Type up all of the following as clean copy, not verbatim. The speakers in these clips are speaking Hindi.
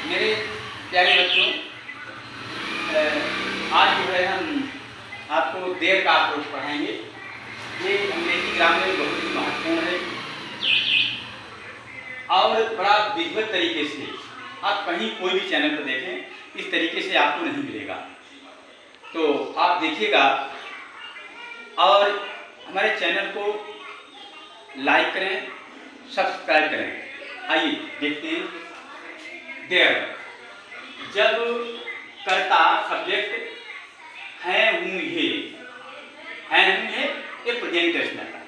मेरे प्यारे बच्चों, आज जो है हम आपको देर का अप्रोच पढ़ाएंगे। ये अंग्रेजी ग्रामर बहुत ही महत्वपूर्ण है और बड़ा विधिवत तरीके से आप कहीं कोई भी चैनल पर देखें इस तरीके से आपको नहीं मिलेगा। तो आप देखिएगा और हमारे चैनल को लाइक करें, सब्सक्राइब करें। आइए देखते हैं। देयर, जब कर्ता सब्जेक्ट है हूँ ये प्रेजेंट टेंस में आता है।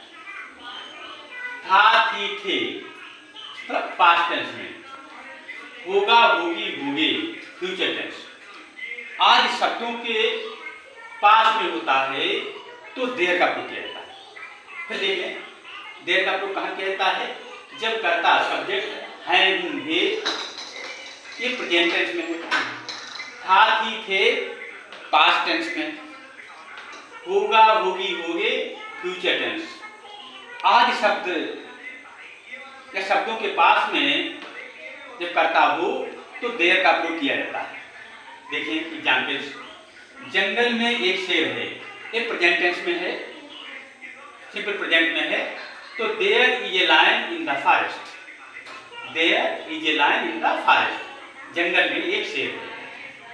था थी थे मतलब पास्ट टेंस में, होगा होगी होगे फ्यूचर टेंस। आज शब्दों के पास में होता है तो देर का प्रयोग किया जाता है। फिर देखें देर का प्रयोग कहाँ किया जाता है? जब कर्ता सब्जेक्ट है हूँ ये प्रेजेंट टेंस में होता है, था थी थे पास्ट टेंस में, होगा होगी होगे फ्यूचर टेंस। आज शब्द या शब्दों के पास में जब कर्ता हो तो देर का प्रयोग किया जाता है। देखिए एग्जाम्पल्स। जंगल में एक शेर है, ये प्रेजेंट टेंस में है, सिंपल प्रेजेंट में है। तो there is a lion in the forest, there is a lion in the forest. जंगल में एक शेर है।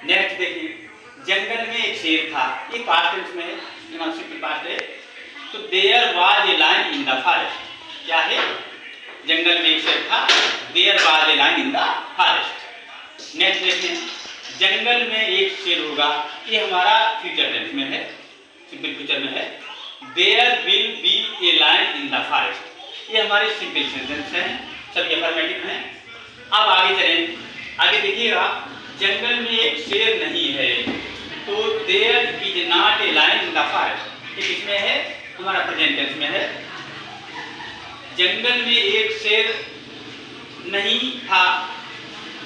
नेक्स्ट देखिए, जंगल में एक शेर था, ये पास्ट टेंस में है, सिंपल पास्ट है। तो there was a lion in the forest. क्या है? जंगल में एक शेर था, there was a lion in the forest. Next देखिए, जंगल में एक शेर होगा, ये हमारा फ्यूचर टेंस में है, सिंपल फ्यूचर में है। There will be a lion in the forest, ये हमारे सिंपल सेंटेंस हैं, सभी अफर्मेटिव हैं। अब आगे चलें। आगे देखिएगा, जंगल में एक शेर नहीं है तो there is not a lion in the forest, ये किसमें है? हमारा प्रेजेंट टेंस में है। जंगल में एक शेर नहीं था,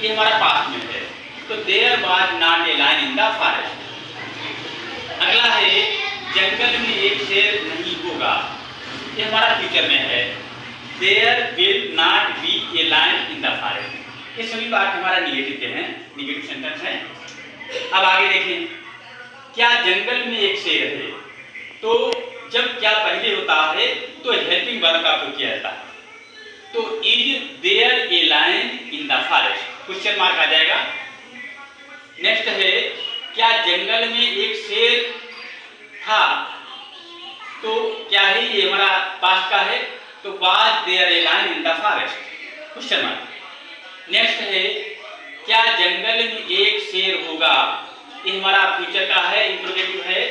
ये हमारा पास्ट में है। तो there was not a lion in the forest. अगला है, जंगल में एक शेर नहीं होगा, ये हमारा फ्यूचर में है। There will not be a lion in the forest. ये सभी बात हमारा निगेटिव के हैं, निगेटिव सेंटेंस हैं। अब आगे देखें, क्या जंगल में एक शेर है? तो जब क्या पहले होता है तो हेल्पिंग वर्ब का प्रयोग किया जाता है। तो is there a lion in the forest, question mark आ जाएगा। नेक्स्ट है, क्या जंगल में एक शेर था? तो क्या है? ये हमारा पास्ट का है। तो was there a lion in the forest, question mark. Next है, क्या जंगल में एक शेर होगा? ये हमारा फ्यूचर का है, इंट्रोगेटिव है।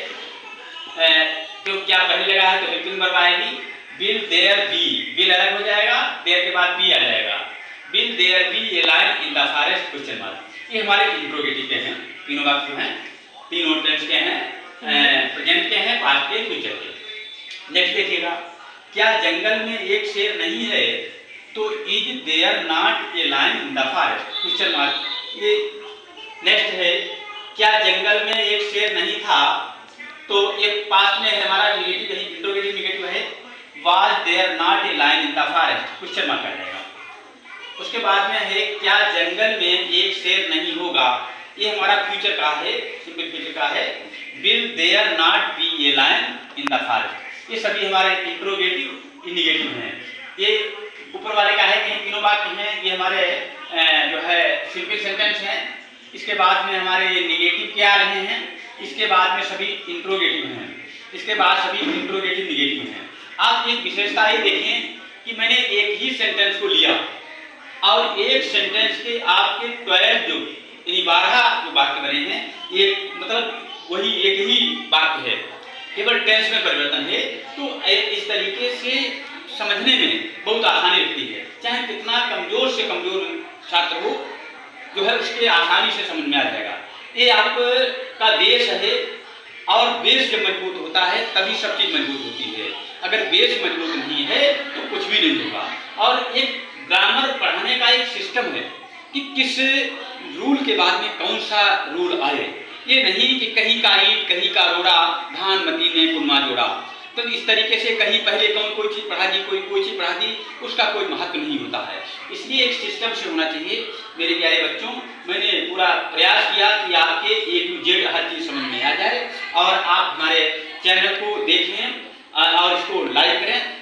तो क्या पहले लगा है तो हेल्पिंग वर्ब आएगी। विल देयर बी, विल अलग हो जाएगा, देयर के बाद बी आ जाएगा। Will there be a lion in the forest, question mark. ये हमारे इंट्रोगेटिव के हैं, तीनों वाक्य हैं, तीनों टेंस के हैं, प्रेजेंट के हैं, पास्ट के, फ्यूचर के। नेक्स्ट देखिएगा, क्या जंगल में एक शेर नहीं है? तो is there not a lion in the forest, question mark. ये नेक्स्ट है, क्या जंगल में एक शेर नहीं था? तो ये पास्ट में है, हमारा निगेटिव है, इंट्रोगेटिव निगेटिव है। Was there not a lion in the forest, question mark आ जाएगा। उसके बाद में है, क्या जंगल में एक शेर नहीं होगा? ये हमारा फ्यूचर का है, सिंपल फ्यूचर का है। Will there not be a lion in the forest. ये सभी हमारे इंट्रोगेटिव निगेटिव हैं। ये ऊपर वाले का है, कहीं तीनों वाक्य हैं, ये हमारे जो है सिंपल सेंटेंस हैं। इसके बाद में हमारे निगेटिव क्या आ रहे हैं, इसके बाद में सभी इंट्रोगेटिव हैं, इसके बाद सभी इंट्रोगेटिव निगेटिव हैं। आप एक विशेषता ये देखें कि मैंने एक ही सेंटेंस को लिया और एक सेंटेंस के आपके 12 जो 12 जो वाक्य बने हैं, ये मतलब वही एक ही वाक्य है, केवल टेंस में परिवर्तन है। तो इस तरीके से समझने में बहुत आसानी लगती है, चाहे कितना कमजोर से कमजोर छात्र हो, जो है उसके आसानी से समझ में आ जाएगा। ये आपका बेस है और बेस जब मजबूत होता है तभी सब चीज मजबूत होती है। अगर बेस मजबूत नहीं है तो कुछ भी नहीं होगा। और एक ग्रामर पढ़ाने का एक सिस्टम है कि किस रूल के बाद में कौन सा रूल आए। ये नहीं कि कहीं का ईट कहीं का रोड़ा, धान मती ने कुरमा जोड़ा। तो इस तरीके से कहीं पहले कौन कोई चीज़ पढ़ा दी, कोई चीज़ पढ़ा दी, उसका कोई महत्व नहीं होता है। इसलिए एक सिस्टम से होना चाहिए। मेरे प्यारे बच्चों, मैंने पूरा प्रयास किया कि आपके A to Z हर चीज समझ में आ जाए और आप हमारे चैनल को देखें और इसको लाइक करें